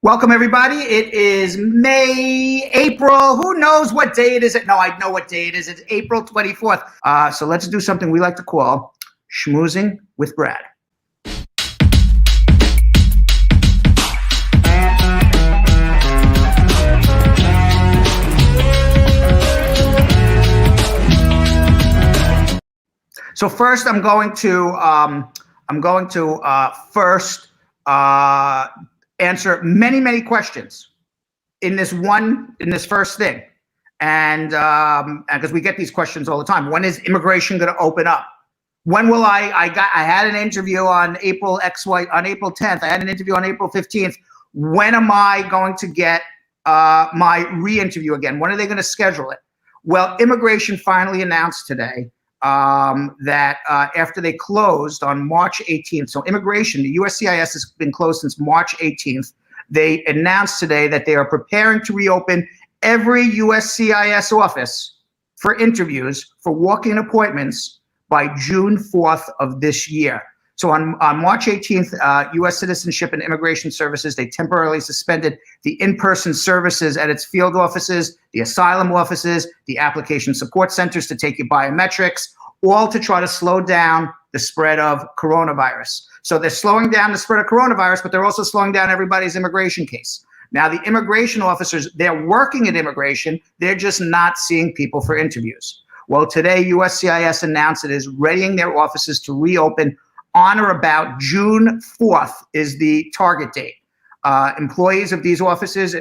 Welcome, everybody. It is April. Who knows what day it is? No, I know what day it is. It's April 24th. So let's do something we like to call Schmoozing with Brad. So first, I'm going to first answer many questions in this first thing, and because we get these questions all the time. When is immigration going to open up? When will I had an interview on April 10th. I had an interview on April 15th. When am I going to get my re-interview again? When are they going to schedule it? Well, immigration finally announced today that after they closed on March 18th, so immigration, the USCIS has been closed since March 18th. They announced today that they are preparing to reopen every USCIS office for interviews for walk-in appointments by June 4th of this year. So on March 18th, U.S. Citizenship and Immigration Services, they temporarily suspended the in-person services at its field offices, the asylum offices, the application support centers to take your biometrics, all to try to slow down the spread of coronavirus. So they're slowing down the spread of coronavirus, but they're also slowing down everybody's immigration case. Now, the immigration officers, they're working at immigration. They're just not seeing people for interviews. Well, today, USCIS announced it is readying their offices to reopen on or about June 4th is the target date. Employees of these offices,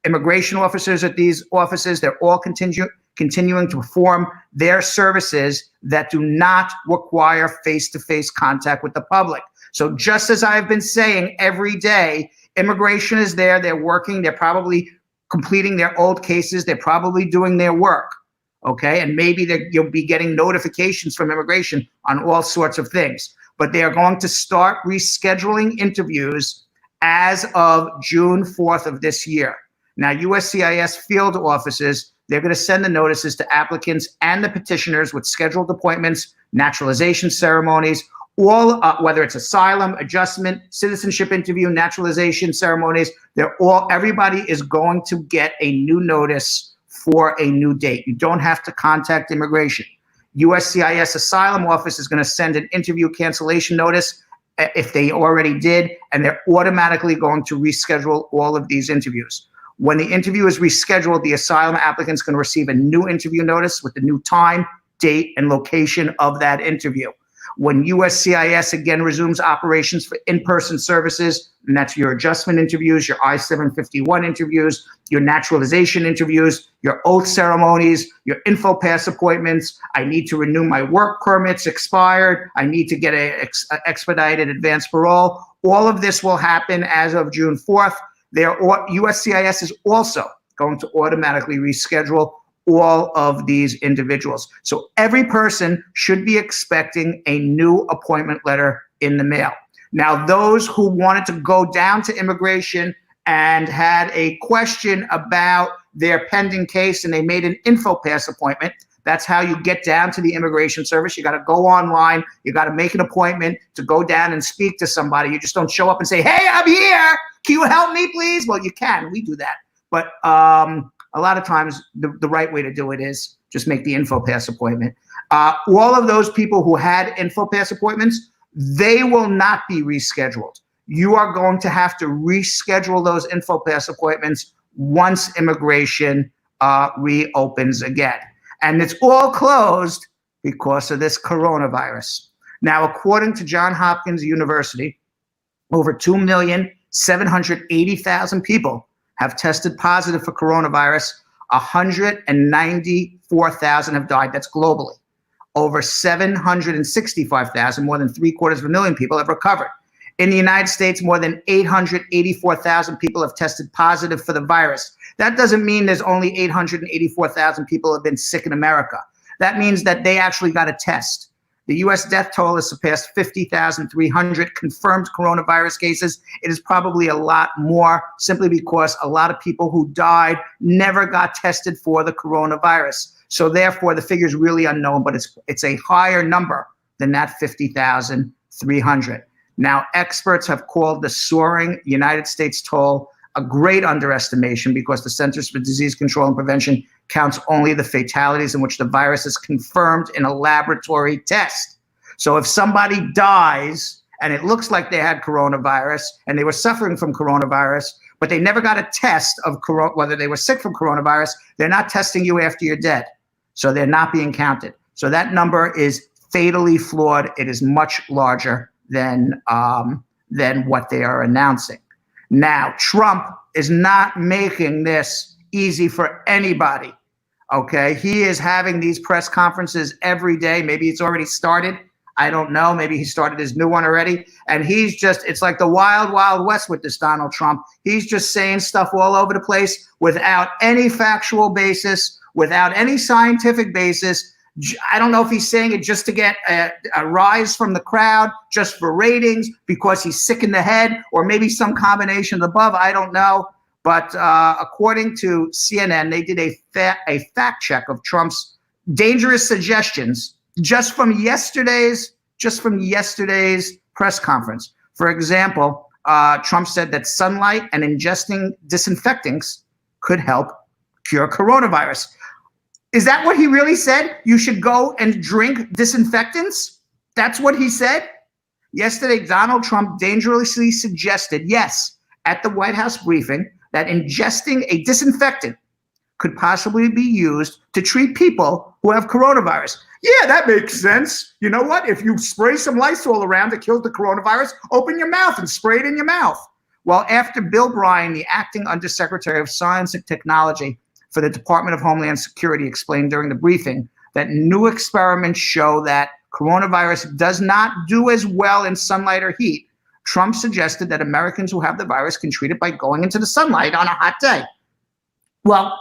immigration officers at these offices, they're all continuing to perform their services that do not require face-to-face contact with the public. So just as I've been saying every day, immigration is there, they're working, they're probably completing their old cases, they're probably doing their work. Okay, and maybe you'll be getting notifications from immigration on all sorts of things. But they are going to start rescheduling interviews as of June 4th of this year. Now, USCIS field offices, they're going to send the notices to applicants and the petitioners with scheduled appointments, naturalization ceremonies, all whether it's asylum, adjustment, citizenship interview, naturalization ceremonies, everybody is going to get a new notice for a new date. You don't have to contact immigration. USCIS Asylum Office is going to send an interview cancellation notice if they already did, and they're automatically going to reschedule all of these interviews. When the interview is rescheduled, the asylum applicant is going to receive a new interview notice with the new time, date, and location of that interview. When USCIS again resumes operations for in-person services, and that's your adjustment interviews, your I-751 interviews, your naturalization interviews, your oath ceremonies, your InfoPass appointments, I need to renew my work permits expired, I need to get a expedited advance parole. All of this will happen as of June 4th. USCIS is also going to automatically reschedule all of these individuals. So every person should be expecting a new appointment letter in the mail. Now, those who wanted to go down to immigration and had a question about their pending case and they made an InfoPass appointment, that's how you get down to the immigration service. You got to go online. You got to make an appointment to go down and speak to somebody. You just don't show up and say, hey, I'm here. Can you help me, please? Well, you can. We do that. But a lot of times, the right way to do it is just make the InfoPass appointment. All of those people who had InfoPass appointments, they will not be rescheduled. You are going to have to reschedule those InfoPass appointments once immigration reopens again. And it's all closed because of this coronavirus. Now, according to Johns Hopkins University, over 2,780,000 people have tested positive for coronavirus. 194,000 have died. That's globally. Over 765,000, more than 750,000 people have recovered. In the United States, more than 884,000 people have tested positive for the virus. That doesn't mean there's only 884,000 people have been sick in America. That means that they actually got a test. The U.S. death toll has surpassed 50,300 confirmed coronavirus cases. It is probably a lot more simply because a lot of people who died never got tested for the coronavirus. So therefore, the figure is really unknown, but it's a higher number than that 50,300. Now, experts have called the soaring United States toll a great underestimation because the Centers for Disease Control and Prevention counts only the fatalities in which the virus is confirmed in a laboratory test. So if somebody dies and it looks like they had coronavirus and they were suffering from coronavirus, but they never got a test of whether they were sick from coronavirus, they're not testing you after you're dead. So they're not being counted. So that number is fatally flawed. It is much larger than what they are announcing. Now, Trump is not making this easy for anybody, okay? He is having these press conferences every day. Maybe it's already started. I don't know. Maybe he started his new one already. And he's just, it's like the wild, wild west with this Donald Trump. He's just saying stuff all over the place without any factual basis, without any scientific basis. I don't know if he's saying it just to get a rise from the crowd, just for ratings, because he's sick in the head, or maybe some combination of the above. I don't know. But according to CNN, they did a fact check of Trump's dangerous suggestions just from yesterday's press conference. For example, Trump said that sunlight and ingesting disinfectants could help cure coronavirus. Is that what he really said? You should go and drink disinfectants? That's what he said? Yesterday, Donald Trump dangerously suggested, yes, at the White House briefing, that ingesting a disinfectant could possibly be used to treat people who have coronavirus. Yeah, that makes sense. You know what? If you spray some Lysol around to kill the coronavirus, open your mouth and spray it in your mouth. Well, after Bill Bryan, the acting Undersecretary of Science and Technology for the Department of Homeland Security, explained during the briefing that new experiments show that coronavirus does not do as well in sunlight or heat, Trump suggested that Americans who have the virus can treat it by going into the sunlight on a hot day. Well,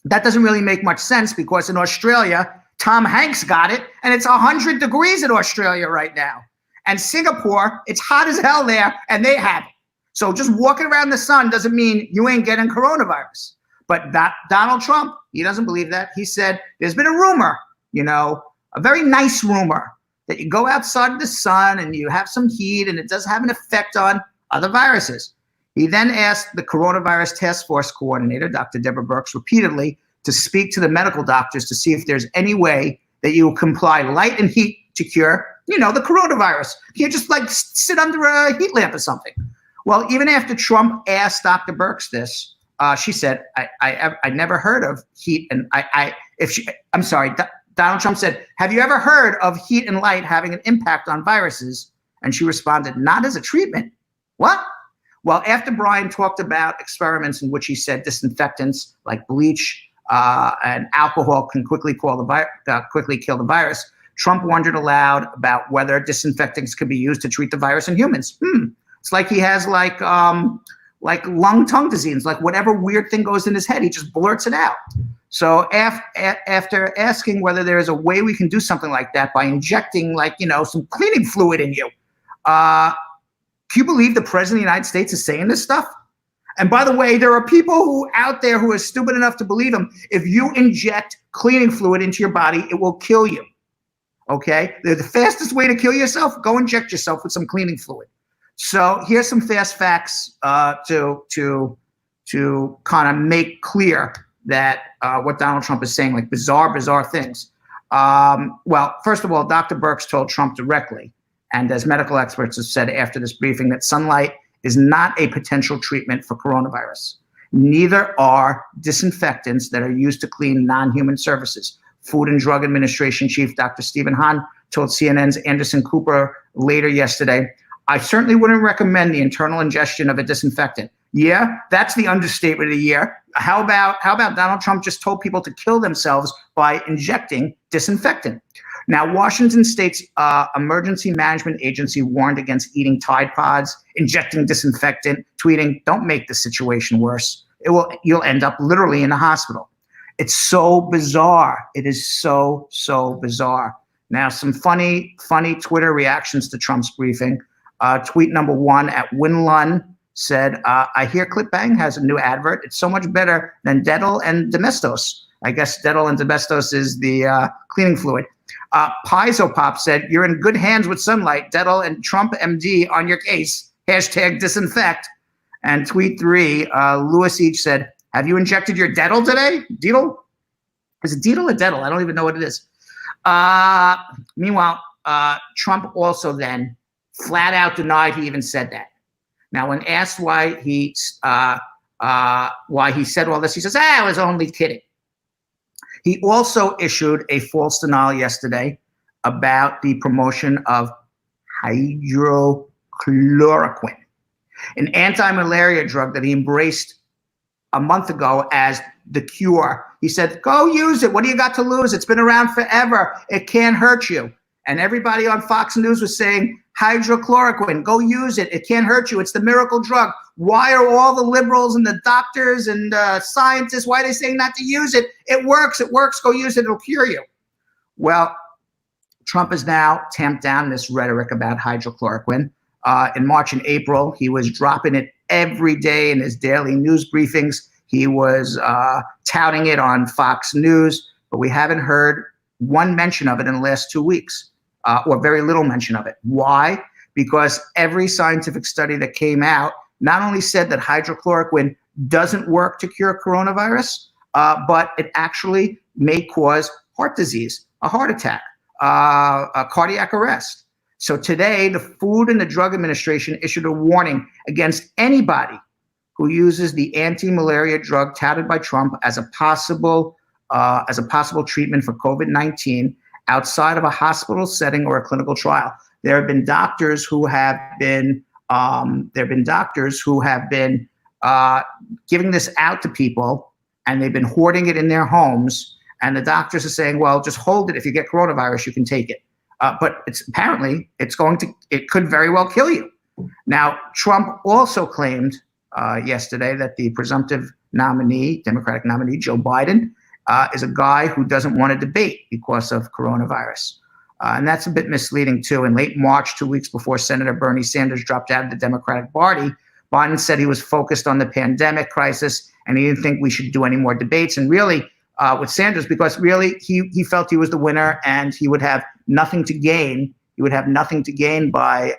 that doesn't really make much sense because in Australia, Tom Hanks got it, and it's 100 degrees in Australia right now. And Singapore, it's hot as hell there, and they have it. So just walking around the sun doesn't mean you ain't getting coronavirus. But Donald Trump, he doesn't believe that. He said there's been a rumor, a very nice rumor, that you go outside in the sun and you have some heat and it does have an effect on other viruses. He then asked the coronavirus task force coordinator, Dr. Deborah Birx, repeatedly to speak to the medical doctors to see if there's any way that you will comply light and heat to cure, the coronavirus. You can't just sit under a heat lamp or something. Well, even after Trump asked Dr. Birx this, she said, I never heard of heat and Donald Trump said, have you ever heard of heat and light having an impact on viruses? And she responded, not as a treatment. What? Well, after Bryan talked about experiments in which he said disinfectants like bleach and alcohol can quickly kill the virus, Trump wondered aloud about whether disinfectants could be used to treat the virus in humans. It's like he has like lung tongue disease, like whatever weird thing goes in his head, he just blurts it out. So after asking whether there is a way we can do something like that by injecting some cleaning fluid in you, can you believe the president of the United States is saying this stuff? And by the way, there are people out there who are stupid enough to believe him. If you inject cleaning fluid into your body, it will kill you. Okay? The fastest way to kill yourself, go inject yourself with some cleaning fluid. So here's some fast facts to kind of make clear that what Donald Trump is saying, like bizarre things. Well, first of all, Dr. Birx told Trump directly, and as medical experts have said after this briefing, that sunlight is not a potential treatment for coronavirus. Neither are disinfectants that are used to clean non-human surfaces. Food and Drug Administration Chief Dr. Stephen Hahn told CNN's Anderson Cooper later yesterday, I certainly wouldn't recommend the internal ingestion of a disinfectant. Yeah, that's the understatement of the year. How about Donald Trump just told people to kill themselves by injecting disinfectant? Now, Washington State's Emergency Management Agency warned against eating Tide Pods, injecting disinfectant, tweeting, don't make the situation worse. You'll end up literally in a hospital. It's so bizarre. It is so bizarre. Now, some funny Twitter reactions to Trump's briefing. Tweet number 1 at Winlun said, I hear ClipBang has a new advert. It's so much better than Dettol and Domestos. I guess Dettol and Domestos is the cleaning fluid. Pop said, "You're in good hands with sunlight. Dettol and Trump MD on your case. Hashtag disinfect." And tweet 3, Lewis each said, "Have you injected your Dettol today? Dettol? Is it Dettol or Dettol? I don't even know what it is." Meanwhile, Trump also then flat out denied he even said that. Now, when asked why he said all this, he says, "I was only kidding." He also issued a false denial yesterday about the promotion of hydrochloroquine, an anti-malaria drug that he embraced a month ago as the cure. He said, "Go use it. What do you got to lose? It's been around forever. It can't hurt you." And everybody on Fox News was saying, hydrochloroquine, go use it. It can't hurt you. It's the miracle drug. Why are all the liberals and the doctors and scientists, why are they saying not to use it? It works. It works. Go use it. It'll cure you. Well, Trump has now tamped down this rhetoric about hydrochloroquine. In March and April, he was dropping it every day in his daily news briefings. He was touting it on Fox News, but we haven't heard one mention of it in the last 2 weeks, or very little mention of it. Why? Because every scientific study that came out not only said that hydrochloroquine doesn't work to cure coronavirus, but it actually may cause heart disease, a heart attack, a cardiac arrest. So today, the Food and the Drug Administration issued a warning against anybody who uses the anti-malaria drug touted by Trump as a possible treatment for COVID-19 outside of a hospital setting or a clinical trial. There have been doctors who have been giving this out to people, and they've been hoarding it in their homes. And the doctors are saying, "Well, just hold it. If you get coronavirus, you can take it." But it could very well kill you. Now, Trump also claimed yesterday that the presumptive nominee, Democratic nominee, Joe Biden, is a guy who doesn't want to debate because of coronavirus. And that's a bit misleading, too. In late March, 2 weeks before Senator Bernie Sanders dropped out of the Democratic Party, Biden said he was focused on the pandemic crisis and he didn't think we should do any more debates. And really, with Sanders, because really he felt he was the winner and he would have nothing to gain. He would have nothing to gain by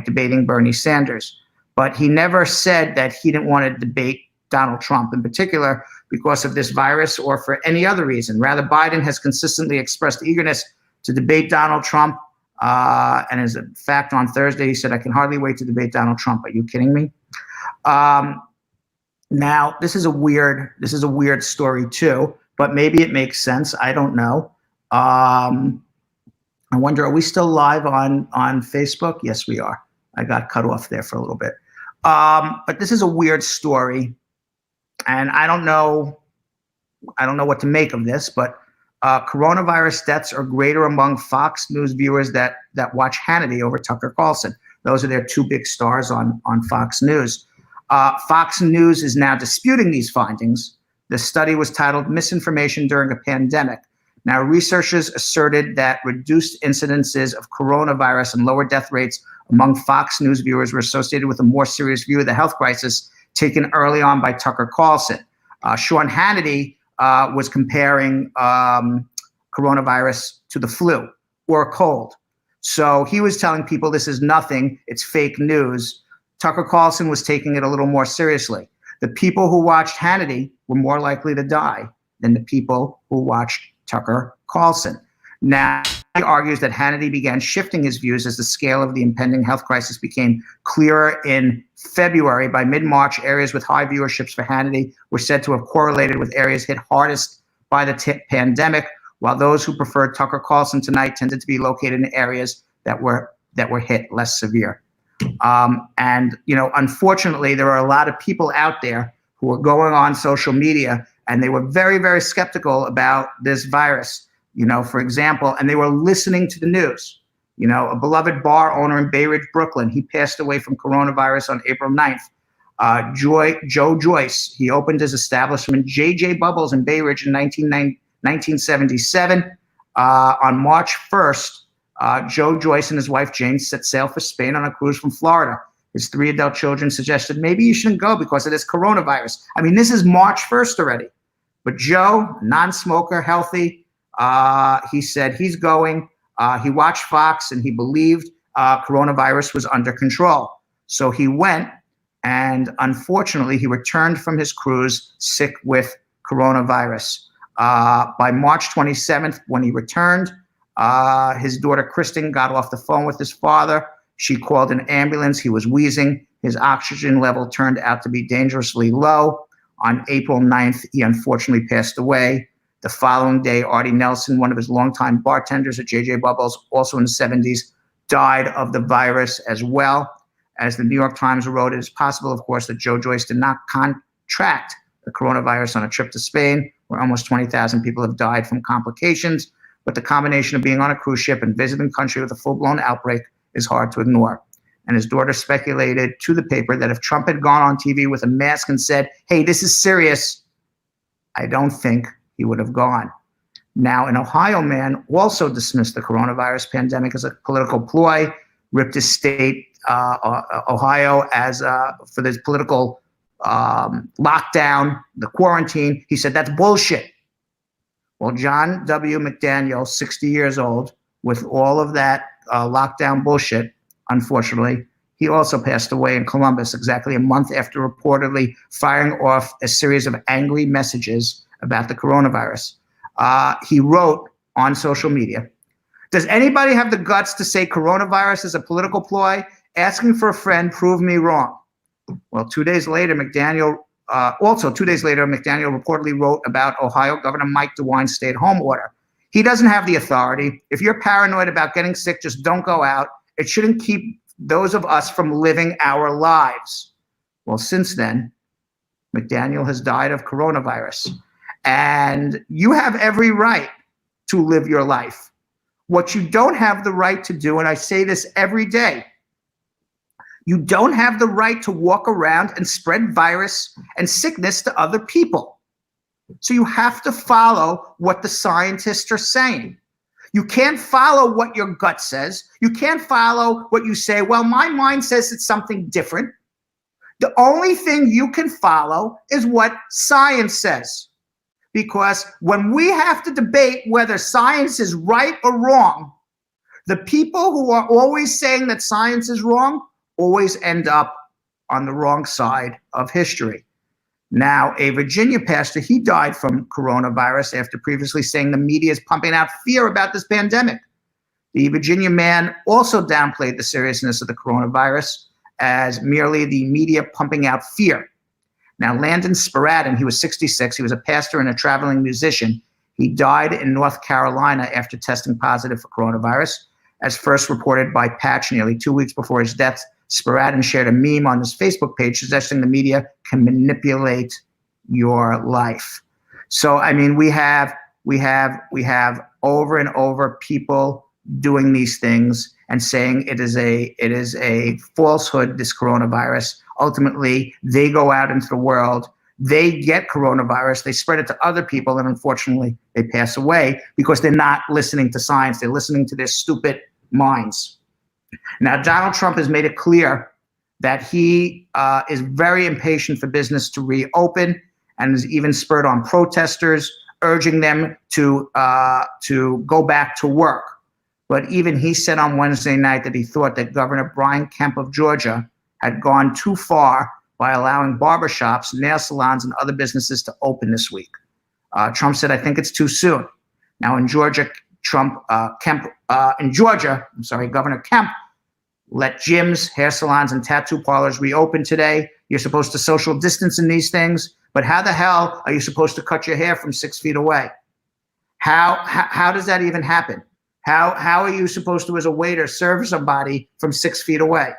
debating Bernie Sanders. But he never said that he didn't want to debate Donald Trump in particular because of this virus or for any other reason. Rather, Biden has consistently expressed eagerness to debate Donald Trump. And as a fact, on Thursday, he said, "I can hardly wait to debate Donald Trump." Are you kidding me? Now, this is a weird story too, but maybe it makes sense. I don't know. I wonder, are we still live on Facebook? Yes, we are. I got cut off there for a little bit. But this is a weird story, and I don't know what to make of this, but coronavirus deaths are greater among Fox News viewers that watch Hannity over Tucker Carlson. Those are their two big stars on Fox News. Fox News is now disputing these findings. The study was titled "Misinformation During a Pandemic." Now, researchers asserted that reduced incidences of coronavirus and lower death rates among Fox News viewers were associated with a more serious view of the health crisis taken early on by Tucker Carlson. Sean Hannity was comparing coronavirus to the flu or a cold. So he was telling people this is nothing, it's fake news. Tucker Carlson was taking it a little more seriously. The people who watched Hannity were more likely to die than the people who watched Tucker Carlson. Now, he argues that Hannity began shifting his views as the scale of the impending health crisis became clearer in February. By mid-March, areas with high viewerships for Hannity were said to have correlated with areas hit hardest by the pandemic, while those who preferred Tucker Carlson tonight tended to be located in areas that were hit less severe. And, unfortunately, there are a lot of people out there who are going on social media and they were very, very skeptical about this virus, for example, and they were listening to the news. A beloved bar owner in Bay Ridge, Brooklyn, he passed away from coronavirus on April 9th. Joe Joyce, he opened his establishment, JJ Bubbles in Bay Ridge in 1977. On March 1st, Joe Joyce and his wife Jane set sail for Spain on a cruise from Florida. His 3 adult children suggested maybe you shouldn't go because of this coronavirus. I mean, this is March 1st already. But Joe, non-smoker, healthy, he said he's going. He watched Fox and he believed coronavirus was under control. So he went, and unfortunately, he returned from his cruise sick with coronavirus. By March 27th, when he returned, his daughter Kristen got off the phone with his father. She called an ambulance. He was wheezing. His oxygen level turned out to be dangerously low. On April 9th, he unfortunately passed away. The following day, Artie Nelson, one of his longtime bartenders at JJ Bubbles, also in the 70s, died of the virus as well. As the New York Times wrote, it is possible, of course, that Joyce did not contract the coronavirus on a trip to Spain, where almost 20,000 people have died from complications. But the combination of being on a cruise ship and visiting the country with a full-blown outbreak is hard to ignore. And his daughter speculated to the paper that if Trump had gone on TV with a mask and said, hey, this is serious, I don't think he would have gone. Now, an Ohio man also dismissed the coronavirus pandemic as a political ploy, ripped his state, Ohio, as for this political lockdown, the quarantine. He said, that's bullshit. Well, John W. McDaniel, 60 years old, with all of that lockdown bullshit, unfortunately, he also passed away in Columbus exactly a month after reportedly firing off a series of angry messages about the coronavirus. He wrote on social media, does anybody have the guts to say coronavirus is a political ploy? Asking for a friend, prove me wrong. Well, 2 days later, McDaniel reportedly wrote about Ohio Governor Mike DeWine's stay-at-home order. He doesn't have the authority. If you're paranoid about getting sick, just don't go out. It shouldn't keep those of us from living our lives. Well, since then, McDaniel has died of coronavirus. And you have every right to live your life. What you don't have the right to do, and I say this every day, you don't have the right to walk around and spread virus and sickness to other people. So you have to follow what the scientists are saying. You can't follow what your gut says. You can't follow what you say, well, my mind says it's something different. The only thing you can follow is what science says. Because when we have to debate whether science is right or wrong, the people who are always saying that science is wrong always end up on the wrong side of history. Now, a Virginia pastor, he died from coronavirus after previously saying the media is pumping out fear about this pandemic. The Virginia man also downplayed the seriousness of the coronavirus as merely the media pumping out fear. Now, Landon Sparadin, he was 66. He was a pastor and a traveling musician. He died in North Carolina after testing positive for coronavirus. As first reported by Patch nearly 2 weeks before his death, Sparadin shared a meme on his Facebook page suggesting the media can manipulate your life. So, I mean, we have over and over people doing these things and saying it is a falsehood, this coronavirus. Ultimately, they go out into the world, they get coronavirus, they spread it to other people, and unfortunately, they pass away because they're not listening to science. They're listening to their stupid minds. Now, Donald Trump has made it clear that he is very impatient for business to reopen and has even spurred on protesters, urging them to go back to work. But even he said on Wednesday night that he thought that Governor Brian Kemp of Georgia had gone too far by allowing barbershops, nail salons, and other businesses to open this week. Trump said, I think it's too soon. Now in Georgia, Governor Kemp let gyms, hair salons, and tattoo parlors reopen today. You're supposed to social distance in these things, but how the hell are you supposed to cut your hair from 6 feet away? How does that even happen? How are you supposed to, as a waiter, serve somebody from 6 feet away?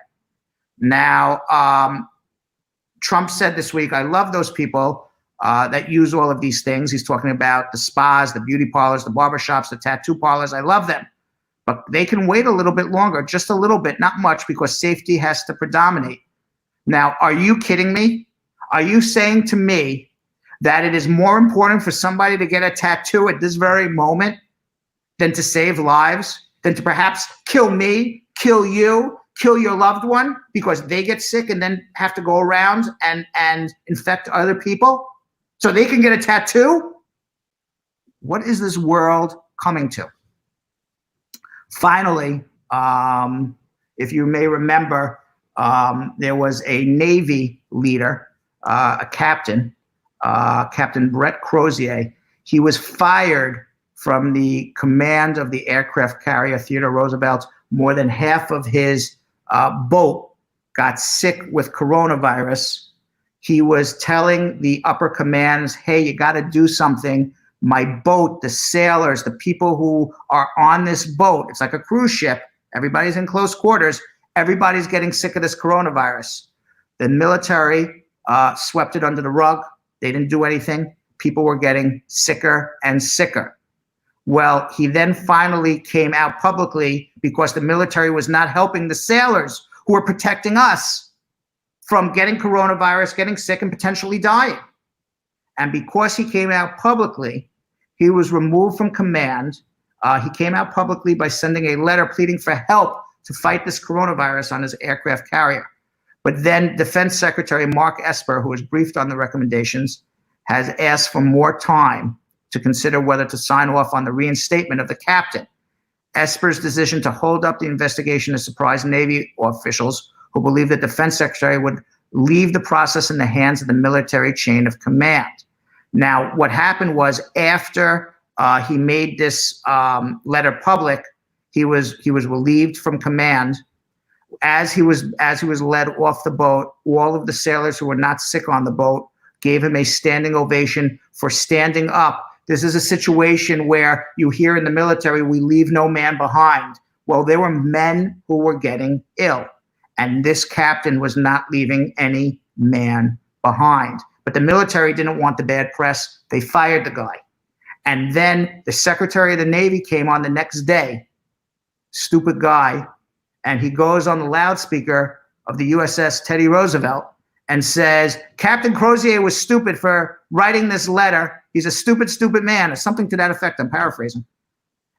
Now, Trump said this week, I love those people that use all of these things. He's talking about the spas, the beauty parlors, the barbershops, the tattoo parlors. I love them. But they can wait a little bit longer, just a little bit, not much, because safety has to predominate. Now, are you kidding me? Are you saying to me that it is more important for somebody to get a tattoo at this very moment than to save lives, than to perhaps kill me, kill you, kill your loved one because they get sick and then have to go around and infect other people so they can get a tattoo? What is this world coming to? Finally, if you may remember, there was a Navy leader, a captain, Captain Brett Crozier. He was fired from the command of the aircraft carrier Theodore Roosevelt. More than half of his boat got sick with coronavirus. He was telling the upper commands, hey, you got to do something. My boat, the sailors, the people who are on this boat, it's like a cruise ship. Everybody's in close quarters. Everybody's getting sick of this coronavirus. The military swept it under the rug. They didn't do anything. People were getting sicker and sicker. Well, he then finally came out publicly because the military was not helping the sailors who were protecting us from getting coronavirus, getting sick, and potentially dying. And because he came out publicly, he was removed from command. He came out publicly by sending a letter pleading for help to fight this coronavirus on his aircraft carrier. But then Defense Secretary Mark Esper, who was briefed on the recommendations, has asked for more time to consider whether to sign off on the reinstatement of the captain. Esper's decision to hold up the investigation has surprised Navy officials who believe that Defense Secretary would leave the process in the hands of the military chain of command. Now, what happened was after he made this letter public, he was relieved from command. As he was led off the boat, all of the sailors who were not sick on the boat gave him a standing ovation for standing up. This is a situation where you hear in the military, we leave no man behind. Well, there were men who were getting ill, and this captain was not leaving any man behind. But the military didn't want the bad press. They fired the guy. And then the Secretary of the Navy came on the next day, stupid guy, and he goes on the loudspeaker of the USS Teddy Roosevelt and says, Captain Crozier was stupid for writing this letter. He's a stupid, stupid man, or something to that effect. I'm paraphrasing.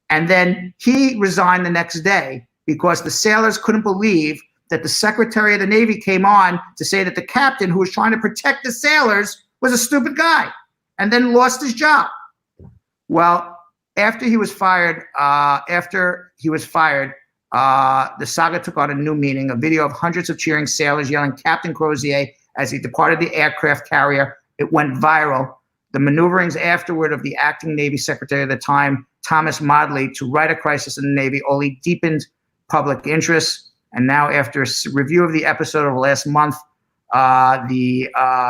And then he resigned the next day because the sailors couldn't believe that the Secretary of the Navy came on to say that the captain who was trying to protect the sailors was a stupid guy and then lost his job. Well, after he was fired, the saga took on a new meaning. A video of hundreds of cheering sailors yelling Captain Crozier as he departed the aircraft carrier. It went viral. The maneuverings afterward of the acting Navy Secretary at the time, Thomas Modly, to right a crisis in the Navy only deepened public interest. And now, after a review of the episode of last month, the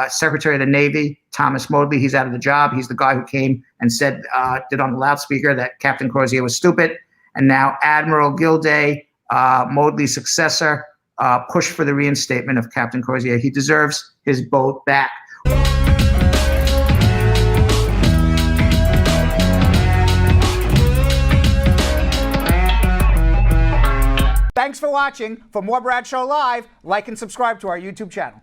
Secretary of the Navy, Thomas Modly, he's out of the job. He's the guy who came and said, did on the loudspeaker that Captain Crozier was stupid. And now Admiral Gilday, Modly's successor, pushed for the reinstatement of Captain Crozier. He deserves his boat back. Thanks for watching. For more Brad Show Live, like and subscribe to our YouTube channel.